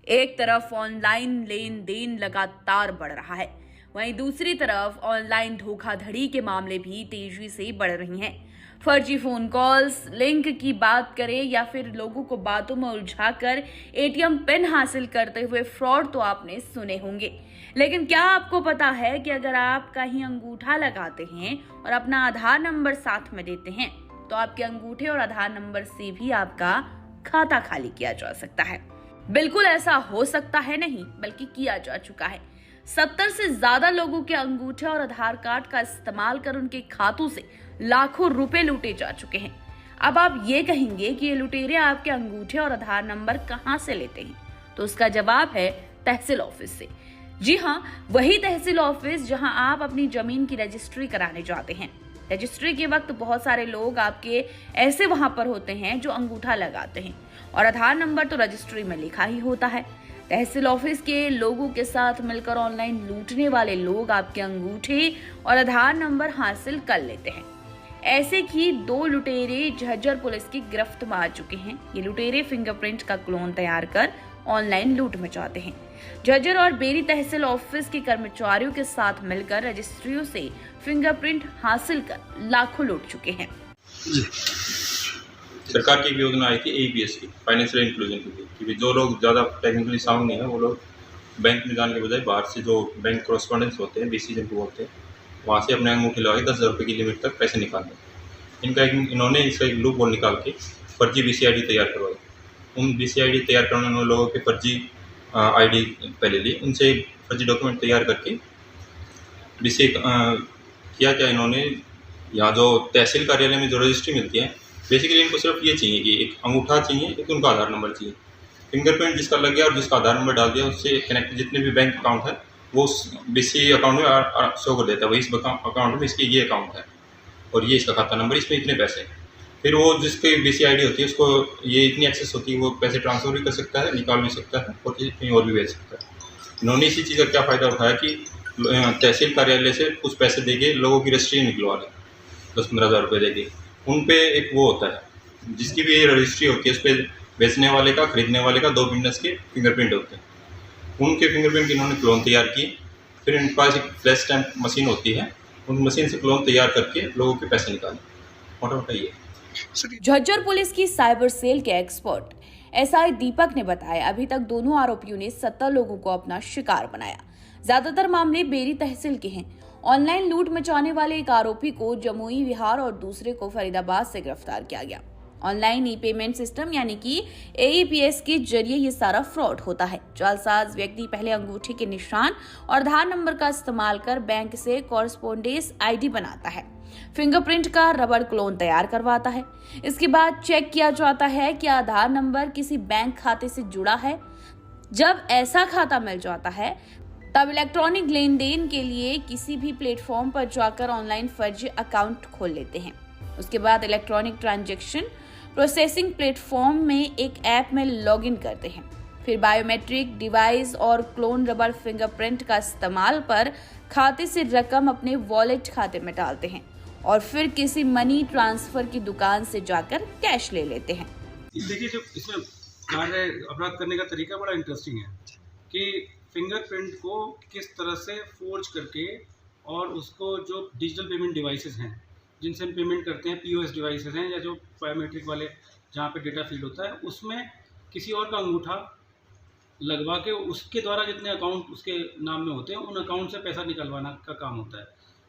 एक तरफ ऑनलाइन लेन देन लगातार बढ़ रहा है, वहीं दूसरी तरफ ऑनलाइन धोखाधड़ी के मामले भी तेजी से बढ़ रही हैं। फर्जी फोन कॉल्स, लिंक की बात करें या फिर लोगों को बातों में उलझाकर एटीएम पिन हासिल करते हुए फ्रॉड तो आपने सुने होंगे। लेकिन क्या आपको पता है कि अगर आप कहीं अंगूठा लगाते हैं और अपना आधार नंबर साथ में देते हैं तो आपके अंगूठे और आधार नंबर से भी आपका खाता खाली किया जा सकता है। बिल्कुल ऐसा हो सकता है नहीं, बल्कि किया जा चुका है। 70 से ज्यादा लोगों के अंगूठे और आधार कार्ड का इस्तेमाल कर उनके खातों से लाखों रुपए लूटे जा चुके हैं। अब आप ये कहेंगे कि ये लुटेरे आपके अंगूठे और आधार नंबर कहां से लेते हैं, तो उसका जवाब है तहसील ऑफिस से। जी हाँ, वही तहसील ऑफिस जहां आप अपनी जमीन की रजिस्ट्री कराने जाते हैं। रजिस्ट्री के वक्त बहुत सारे लोग आपके ऐसे वहां पर होते हैं जो अंगूठा लगाते हैं और आधार नंबर तो रजिस्ट्री में लिखा ही होता है। तहसील ऑफिस के लोगों के साथ मिलकर ऑनलाइन लूटने वाले लोग आपके अंगूठे और आधार नंबर हासिल कर लेते हैं। ऐसे ही 2 लुटेरे झज्जर पुलिस की गिरफ्त में आ चुके हैं। ये लुटेरे फिंगरप्रिंट का क्लोन तैयार कर ऑनलाइन लूट मचाते हैं। झज्जर और बेरी तहसील ऑफिस के कर्मचारियों के साथ मिलकर रजिस्ट्रियों से फिंगरप्रिंट हासिल कर लाखों लूट चुके हैं। सरकार की एक योजना आई थी APS की, फाइनेंशियल इंक्लूजन के लिए, कि जो लोग ज़्यादा टेक्निकली साउंड नहीं है वो लोग बैंक में जाने के बजाय बाहर से जो बैंक कॉरेस्पॉन्डेंस होते हैं, BC जिनको बोलते हैं, वहाँ से अपने अंगूठे लगा के 10,000 रुपये की लिमिट तक पैसे निकालते हैं। इन्होंने इसका एक लूप होल निकाल के फर्जी BC ID तैयार करवाई। उन BC ID तैयार करने उन्होंने लोगों के फर्जी ID पहले ली, उनसे फर्जी डॉक्यूमेंट तैयार करके BC किया क्या इन्होंने, यहाँ जो तहसील कार्यालय में जो रजिस्ट्री मिलती है, बेसिकली इनको सिर्फ ये चाहिए कि एक अंगूठा चाहिए, एक उनका आधार नंबर चाहिए। फिंगरप्रिंट जिसका लग गया और जिसका आधार नंबर डाल दिया, उससे कनेक्ट जितने भी बैंक अकाउंट है वो BC अकाउंट में शो कर देता है, वही इस अकाउंट में इसके ये अकाउंट है और ये इसका खाता नंबर, इसमें इतने पैसे। फिर वो जिसके BC ID होती है उसको ये इतनी एक्सेस होती है, वो पैसे ट्रांसफर भी कर सकता है, निकाल भी सकता है और कहीं और भी भेज सकता है। इन्होंने इसी चीज़ का क्या फ़ायदा उठाया कि तहसील कार्यालय से कुछ पैसे देके लोगों की रजिस्ट्री निकलवा लें, 10-15 हज़ार रुपये देके। उन पे एक वो होता है, जिसकी भी रजिस्ट्री होती है उस पर बेचने वाले का, खरीदने वाले का 2 बिजनेस के फिंगरप्रिंट होते हैं। उनके फिंगरप्रिंट इन्होंने क्लोन तैयार किए। फिर इनके पास एक फ्लैश स्टैम्प मशीन होती है, उन मशीन से क्लोन तैयार करके लोगों के पैसे निकाले। मोटा मोटा ये। झज्जर पुलिस की साइबर सेल के एक्सपर्ट SI दीपक ने बताया, अभी तक दोनों आरोपियों ने 17 लोगों को अपना शिकार बनाया। ज्यादातर मामले बेरी तहसील के हैं। ऑनलाइन लूट मचाने वाले एक आरोपी को जमुई विहार और दूसरे को फरीदाबाद से गिरफ्तार किया गया। ऑनलाइन ई-पेमेंट सिस्टम यानी कि AEPS के जरिए ये सारा फ्रॉड होता है। जालसाज व्यक्ति पहले अंगूठे के निशान और आधार नंबर का इस्तेमाल कर बैंक से कॉरेस्पॉन्डेंस ID बनाता है, फिंगरप्रिंट का रबड़ क्लोन तैयार करवाता है। इसके बाद चेक किया जाता है कि आधार नंबर किसी बैंक खाते से जुड़ा है। जब ऐसा खाता मिल जाता है तब इलेक्ट्रॉनिक लेन देन के लिए किसी भी प्लेटफॉर्म पर जाकर ऑनलाइन फर्जी अकाउंट खोल लेते हैं। उसके बाद इलेक्ट्रॉनिक ट्रांजैक्शन प्रोसेसिंग प्लेटफॉर्म में एक ऐप में लॉगिन करते हैं। फिर बायोमेट्रिक डिवाइस और क्लोन रबड़ फिंगरप्रिंट का इस्तेमाल पर खाते से रकम अपने वॉलेट खाते में डालते हैं और फिर किसी मनी ट्रांसफर की दुकान से जाकर कैश ले लेते हैं। देखिए, जो इसमें कार्य अपराध करने का तरीका बड़ा इंटरेस्टिंग है कि फिंगरप्रिंट को किस तरह से फोर्ज करके और उसको जो डिजिटल पेमेंट डिवाइसेस हैं जिनसे हम पेमेंट करते हैं, POS डिवाइसेस हैं या जो बायोमेट्रिक वाले जहाँ पे डेटा फीड होता है, उसमें किसी और का अंगूठा लगवा के उसके द्वारा जितने अकाउंट उसके नाम में होते हैं उन अकाउंट से पैसा निकलवाना का काम होता है।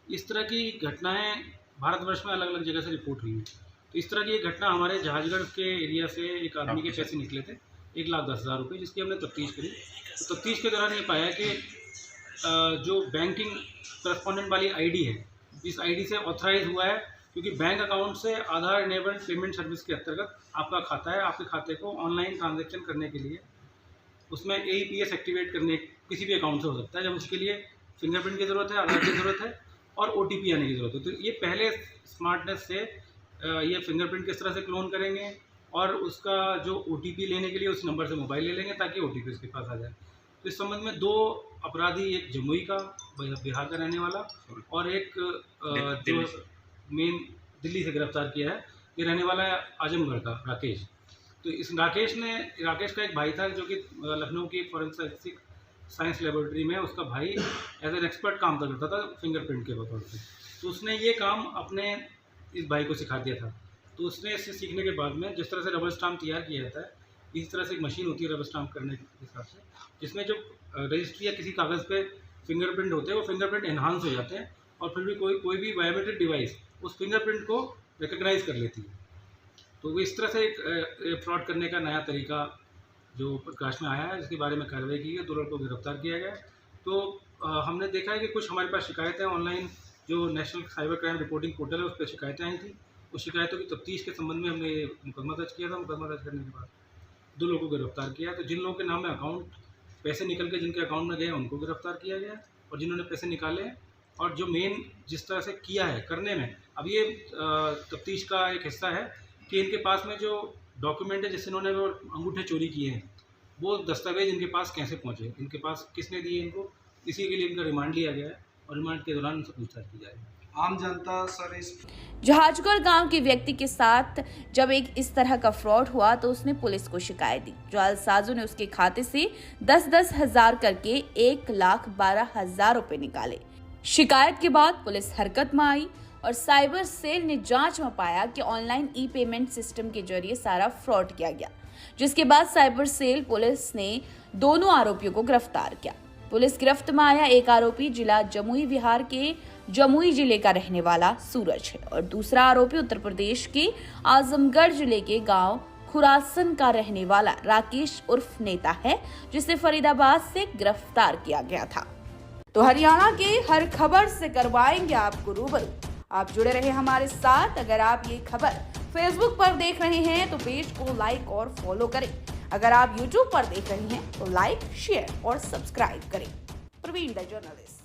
इस तरह की घटनाएं भारतवर्ष में अलग अलग जगह से रिपोर्ट हुई हैं। तो इस तरह की एक घटना हमारे जहाजगढ़ के एरिया से एक आदमी के पैसे निकले थे 1,10,000 रुपये, जिसकी हमने तफ्तीश करी। तो तफ्तीश के दौरान ये पाया कि जो बैंकिंग करस्पॉन्डेंट वाली ID है, इस ID से ऑथराइज हुआ है, क्योंकि बैंक अकाउंट से आधार इनेबल्ड पेमेंट सर्विस के अंतर्गत आपका खाता है। आपके खाते को ऑनलाइन ट्रांजैक्शन करने के लिए उसमें AEPS एक्टिवेट करने किसी भी अकाउंट से हो सकता है। जब उसके लिए फिंगरप्रिंट की ज़रूरत है, आधार की ज़रूरत है और OTP आने की ज़रूरत है। तो ये पहले स्मार्टनेस से ये फिंगरप्रिंट किस तरह से क्लोन करेंगे और उसका जो OTP लेने के लिए उस नंबर से मोबाइल ले लेंगे ताकि OTP उसके पास आ जाए। तो इस संबंध में 2 अपराधी, एक जमुई का बिहार का रहने वाला और एक जो मेन दिल्ली से गिरफ्तार किया है, ये रहने वाला है आजमगढ़ का राकेश। तो इस राकेश का एक भाई था जो कि लखनऊ की फॉरेंसिक साइंस लेबोरेटरी में उसका भाई एज एन एक्सपर्ट काम करता था फिंगरप्रिंट के तौर पर। तो उसने ये काम अपने इस भाई को सिखा दिया था। तो उसने इससे सीखने के बाद में जिस तरह से रबर स्टाम्प तैयार किया जाता है, इस तरह से एक मशीन होती है रबर स्टाम्प करने के हिसाब से, जिसमें जो रजिस्ट्री या किसी कागज़ पे फिंगरप्रिंट होते हैं वो फिंगरप्रिंट एनहांस हो जाते हैं और फिर भी कोई भी बायोमेट्रिक डिवाइस उस फिंगरप्रिंट को रिकग्नाइज कर लेती है। तो वो इस तरह से एक फ्रॉड करने का नया तरीका जो प्रकाश में आया है, जिसके बारे में कार्रवाई की है, 2 लोगों को गिरफ्तार किया गया है। तो हमने देखा है कि कुछ हमारे पास शिकायतें ऑनलाइन जो national cyber crime reporting portal है उस पर शिकायतें आई थी। उस शिकायतों की तफ्तीश के संबंध में हमने ये मुकदमा दर्ज किया था। मुकदमा दर्ज करने के बाद 2 लोगों को गिरफ्तार किया। तो जिन लोगों के नाम में अकाउंट पैसे निकल के जिनके अकाउंट में गए उनको गिरफ्तार किया गया, और जिन्होंने पैसे निकाले और जो मेन जिस तरह से किया है करने में, अब ये तफ्तीश का एक हिस्सा है कि इनके पास में जो डॉक्यूमेंट है जिससे इन्होंने वो अंगूठे चोरी किए हैं, वो दस्तावेज इनके पास कैसे पहुँचे, इनके पास किसने दिए इनको, इसी के लिए इनका रिमांड लिया गया है और रिमांड के दौरान उनसे पूछताछ की जाएगी। आम जनता सर इस जहाजगढ़ गांव के व्यक्ति के साथ जब एक इस तरह का फ्रॉड हुआ तो उसने पुलिस को शिकायत दी। जालसाजों ने उसके खाते से 10-10 हजार करके 1,12,000 रुपए निकाले। शिकायत के बाद पुलिस हरकत में आई और साइबर सेल ने जांच में पाया कि ऑनलाइन ई पेमेंट सिस्टम के जरिए सारा फ्रॉड किया गया, जिसके बाद साइबर सेल पुलिस ने दोनों आरोपियों को गिरफ्तार किया। पुलिस गिरफ्त में आया एक आरोपी जिला जमुई बिहार के जमुई जिले का रहने वाला सूरज है और दूसरा आरोपी उत्तर प्रदेश के आजमगढ़ जिले के गांव खुरासन का रहने वाला राकेश उर्फ नेता है, जिसे फरीदाबाद से गिरफ्तार किया गया था। तो हरियाणा के हर खबर से करवाएंगे आपको रूबरू। आप जुड़े रहे हमारे साथ। अगर आप ये खबर फेसबुक पर देख रहे हैं तो पेज को लाइक और फॉलो करें। अगर आप यूट्यूब पर देख रहे हैं तो लाइक, शेयर और सब्सक्राइब करें। Praveen the journalist.